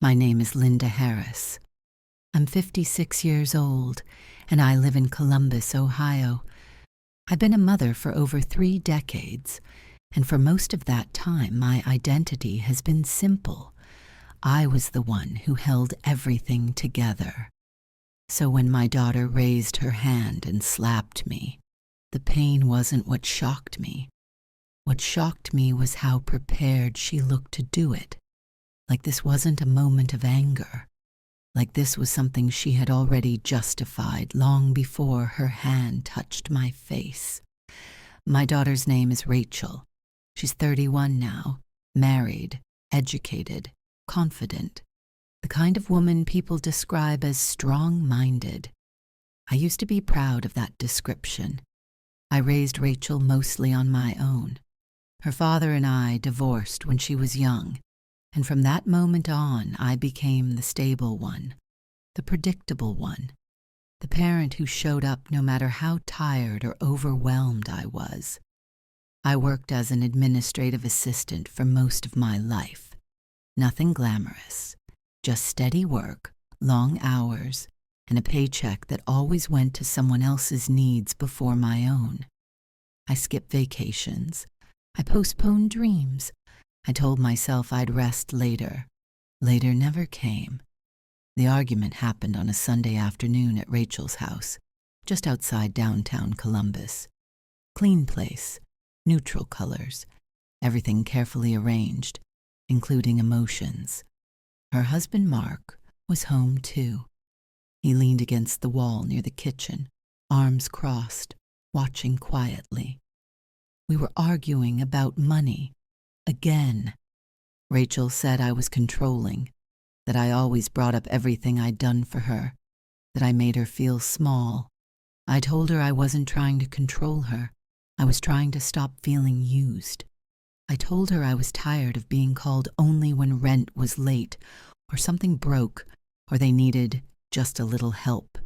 My name is Linda Harris. I'm 56 years old, and I live in Columbus, Ohio. I've been a mother for over 3 decades, and for most of that time, my identity has been simple. I was the one who held everything together. So when my daughter raised her hand and slapped me, the pain wasn't what shocked me. What shocked me was how prepared she looked to do it. Like this wasn't a moment of anger. Like this was something she had already justified long before her hand touched my face. My daughter's name is Rachel. She's 31 now, married, educated, confident. The kind of woman people describe as strong-minded. I used to be proud of that description. I raised Rachel mostly on my own. Her father and I divorced when she was young, and from that moment on, I became the stable one, the predictable one, the parent who showed up no matter how tired or overwhelmed I was. I worked as an administrative assistant for most of my life. Nothing glamorous, just steady work, long hours, and a paycheck that always went to someone else's needs before my own. I skipped vacations. I postponed dreams. I told myself I'd rest later. Later never came. The argument happened on a Sunday afternoon at Rachel's house, just outside downtown Columbus. Clean place, neutral colors, everything carefully arranged, including emotions. Her husband, Mark, was home too. He leaned against the wall near the kitchen, arms crossed, watching quietly. We were arguing about money. Again. Rachel said I was controlling, that I always brought up everything I'd done for her, that I made her feel small. I told her I wasn't trying to control her. I was trying to stop feeling used. I told her I was tired of being called only when rent was late, or something broke, or they needed just a little help.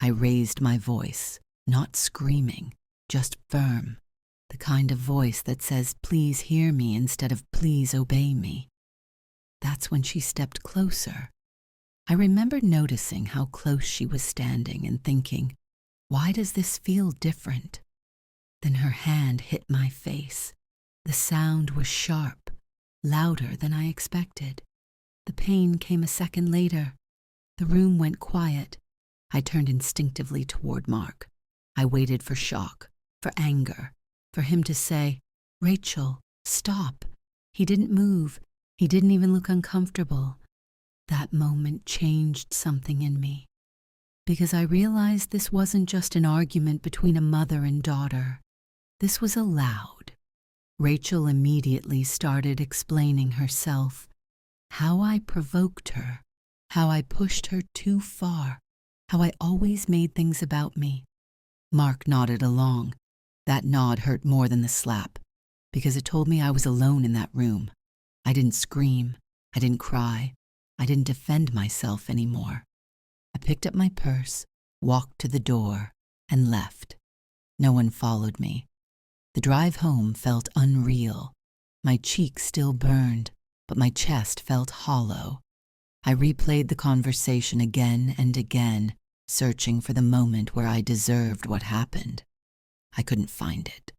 I raised my voice, not screaming, just firm. The kind of voice that says, please hear me instead of please obey me. That's when she stepped closer. I remember noticing how close she was standing and thinking, why does this feel different? Then her hand hit my face. The sound was sharp, louder than I expected. The pain came a second later. The room went quiet. I turned instinctively toward Mark. I waited for shock, for anger. For him to say, Rachel, stop. He didn't move. He didn't even look uncomfortable. That moment changed something in me, because I realized this wasn't just an argument between a mother and daughter. This was allowed. Rachel immediately started explaining herself, how I provoked her, how I pushed her too far, how I always made things about me. Mark nodded along. That nod hurt more than the slap, because it told me I was alone in that room. I didn't scream. I didn't cry. I didn't defend myself anymore. I picked up my purse, walked to the door, and left. No one followed me. The drive home felt unreal. My cheeks still burned, but my chest felt hollow. I replayed the conversation again and again, searching for the moment where I deserved what happened. I couldn't find it.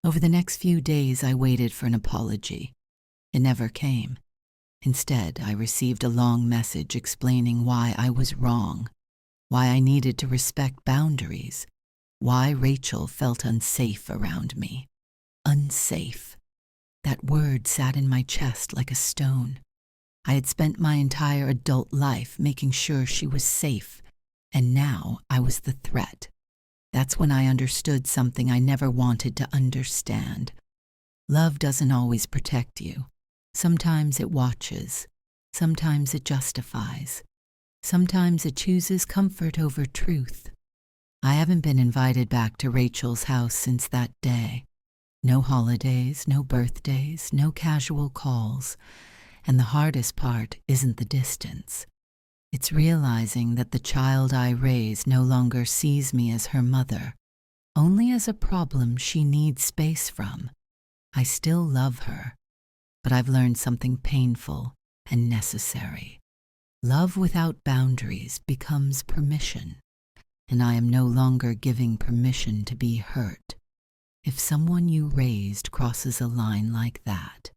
Over the next few days, I waited for an apology. It never came. Instead, I received a long message explaining why I was wrong, why I needed to respect boundaries, why Rachel felt unsafe around me. Unsafe. That word sat in my chest like a stone. I had spent my entire adult life making sure she was safe, and now I was the threat. That's when I understood something I never wanted to understand. Love doesn't always protect you. Sometimes it watches. Sometimes it justifies. Sometimes it chooses comfort over truth. I haven't been invited back to Rachel's house since that day. No holidays, no birthdays, no casual calls. And the hardest part isn't the distance. It's realizing that the child I raise no longer sees me as her mother, only as a problem she needs space from. I still love her, but I've learned something painful and necessary. Love without boundaries becomes permission, and I am no longer giving permission to be hurt. If someone you raised crosses a line like that,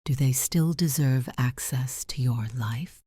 do they still deserve access to your life?